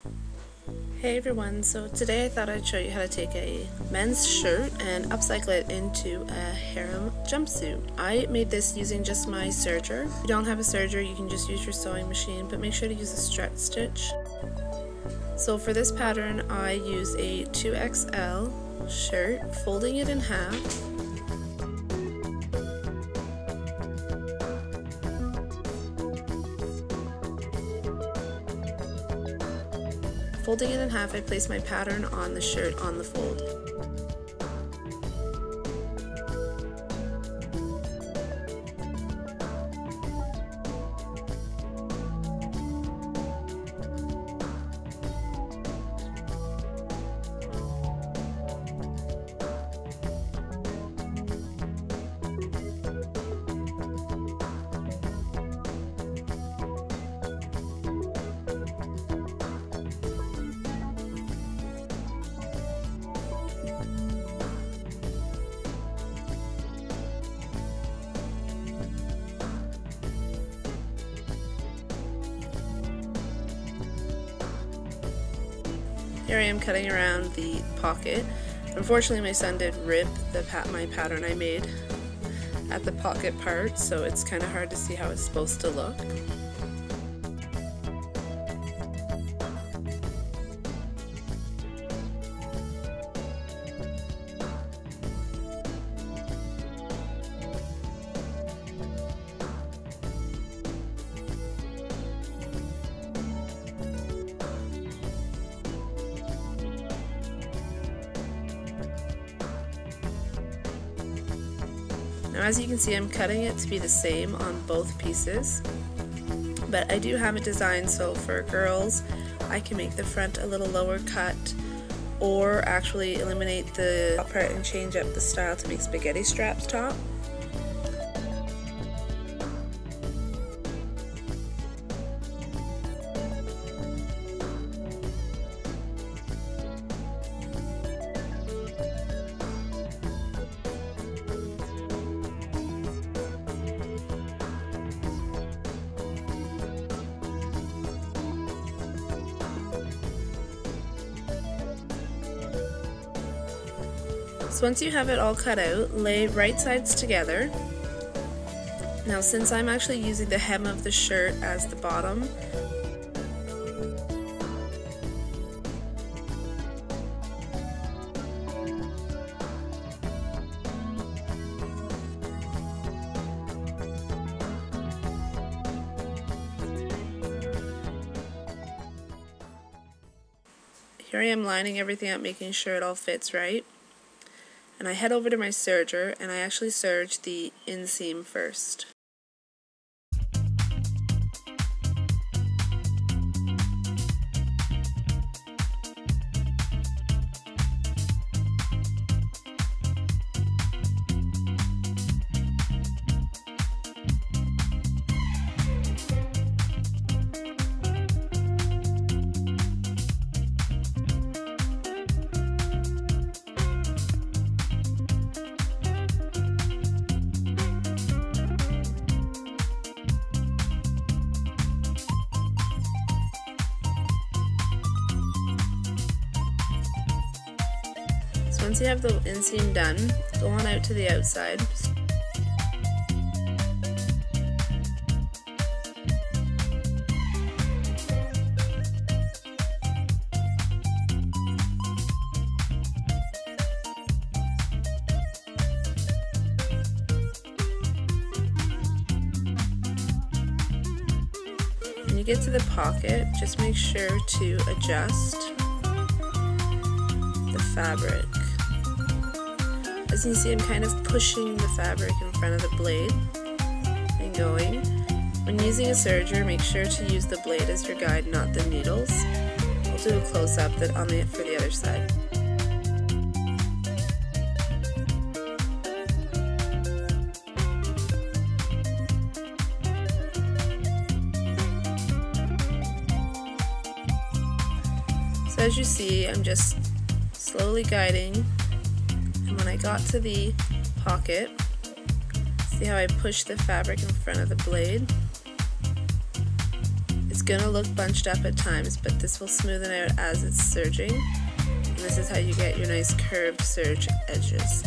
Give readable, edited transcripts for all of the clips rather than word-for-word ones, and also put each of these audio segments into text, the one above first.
Hey everyone, so today I thought I'd show you how to take a men's shirt and upcycle it into a harem jumpsuit. I made this using just my serger. If you don't have a serger, you can just use your sewing machine, but make sure to use a stretch stitch. So for this pattern, I use a 2XL shirt, folding it in half. Folding it in half, I place my pattern on the shirt on the fold. Here I am cutting around the pocket. Unfortunately, my son did rip my pattern I made at the pocket part, so it's kind of hard to see how it's supposed to look. Now, as you can see, I'm cutting it to be the same on both pieces, but I do have it designed so for girls I can make the front a little lower cut, or actually eliminate the top part and change up the style to make spaghetti straps top. So once you have it all cut out, lay right sides together. Now, since I'm actually using the hem of the shirt as the bottom, here I am lining everything up, making sure it all fits right. And I head over to my serger and I actually serge the inseam first. Once you have the inseam done, go on out to the outside. When you get to the pocket, just make sure to adjust the fabric. As you can see, I'm kind of pushing the fabric in front of the blade and going. When using a serger, make sure to use the blade as your guide, not the needles. I'll do a close-up for the other side. So as you see, I'm just slowly guiding. And when I got to the pocket, see how I push the fabric in front of the blade? It's gonna look bunched up at times, but this will smoothen out as it's serging. And this is how you get your nice curved serge edges.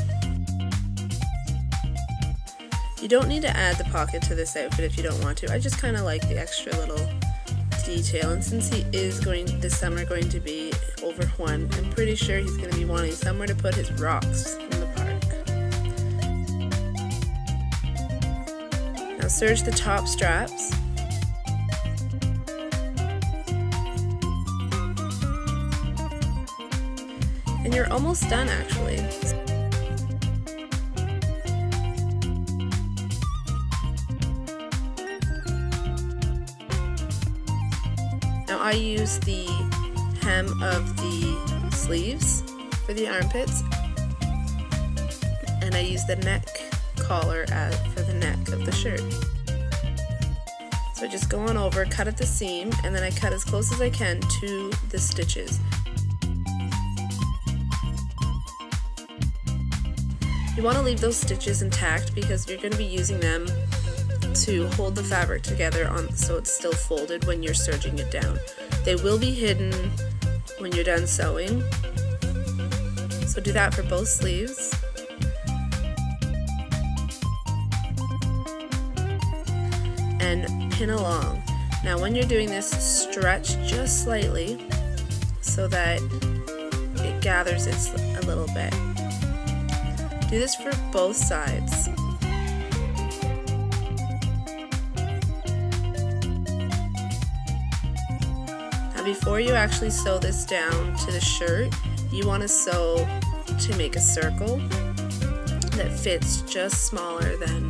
You don't need to add the pocket to this outfit if you don't want to. I just kind of like the extra little detail, and since he is this summer going to be over 1, I'm pretty sure he's going to be wanting somewhere to put his rocks in the park. Now serge the top straps. And you're almost done actually. Now I use the hem of the sleeves for the armpits, and I use the neck collar for the neck of the shirt. So I just go on over, cut at the seam, and then I cut as close as I can to the stitches. You want to leave those stitches intact because you're going to be using them to hold the fabric together so it's still folded when you're serging it down. They will be hidden when you're done sewing, so do that for both sleeves. And pin along. Now when you're doing this, stretch just slightly so that it gathers a little bit. Do this for both sides. Now before you actually sew this down to the shirt, you want to sew to make a circle that fits just smaller than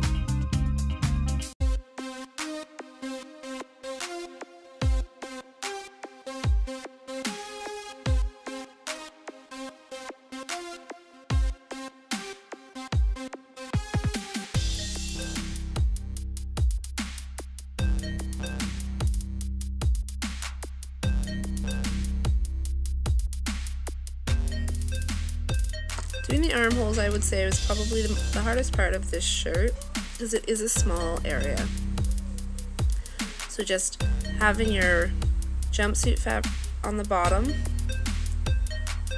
Doing the armholes, I would say, was probably the hardest part of this shirt because it is a small area. So just having your jumpsuit fabric on the bottom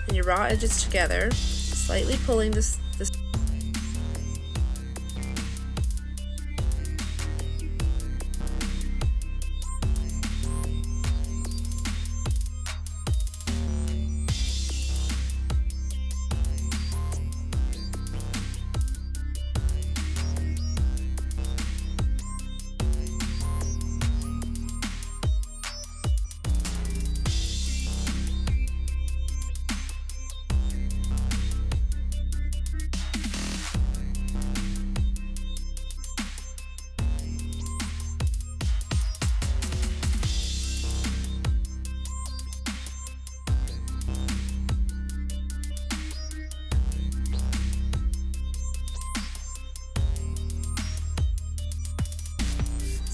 and your raw edges together, slightly pulling this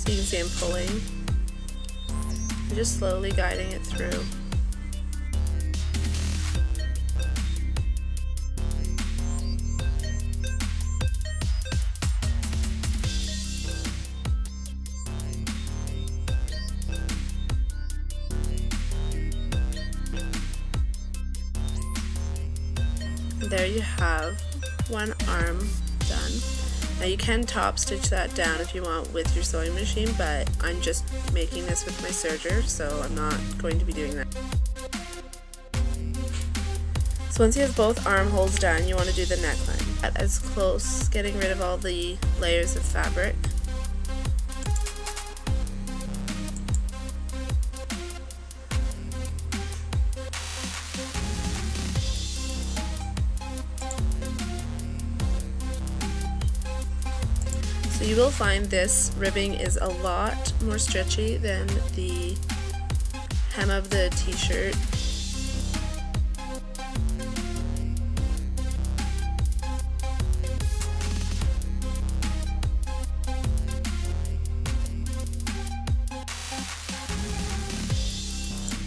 so you can see I'm pulling. I'm just slowly guiding it through. And there you have one arm done. Now you can top stitch that down if you want with your sewing machine, but I'm just making this with my serger, so I'm not going to be doing that. So once you have both armholes done, you want to do the neckline. Get as close, getting rid of all the layers of fabric. So you will find this ribbing is a lot more stretchy than the hem of the t-shirt.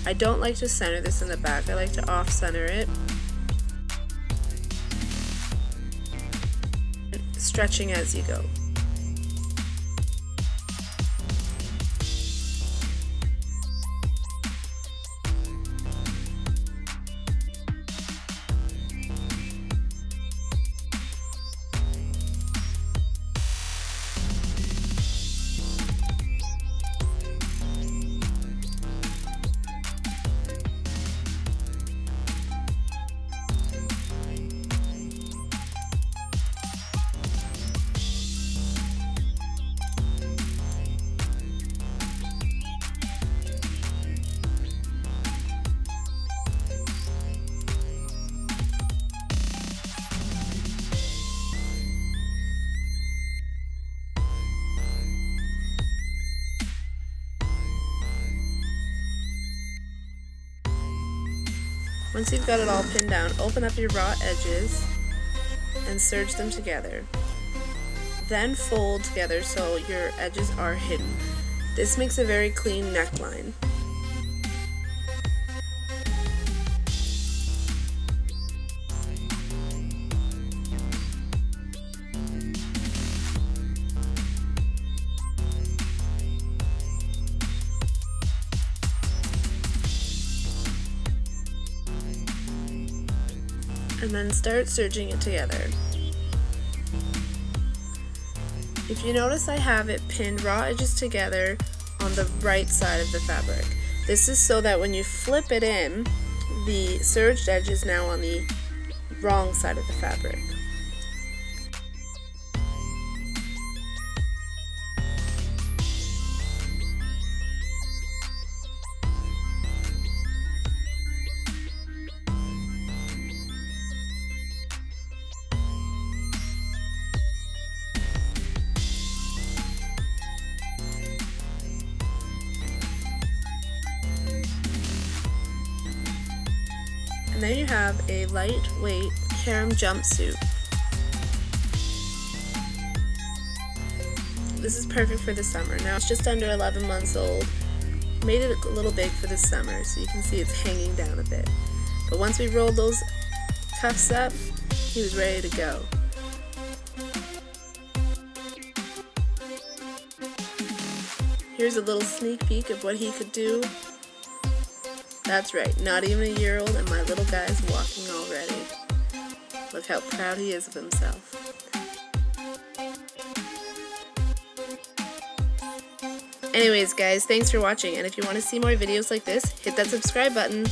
I don't like to center this in the back, I like to off-center it. Stretching as you go. Once you've got it all pinned down, open up your raw edges and serge them together. Then fold together so your edges are hidden. This makes a very clean neckline. And then start serging it together. If you notice, I have it pinned raw edges together on the right side of the fabric. This is so that when you flip it in, the serged edge is now on the wrong side of the fabric. And there you have a lightweight harem jumpsuit. This is perfect for the summer. Now it's just under 11 months old. Made it a little big for the summer, so you can see it's hanging down a bit. But once we rolled those cuffs up, he was ready to go. Here's a little sneak peek of what he could do. That's right, not even a year old and my little guy's walking already. Look how proud he is of himself. Anyways guys, thanks for watching, and if you want to see more videos like this, hit that subscribe button.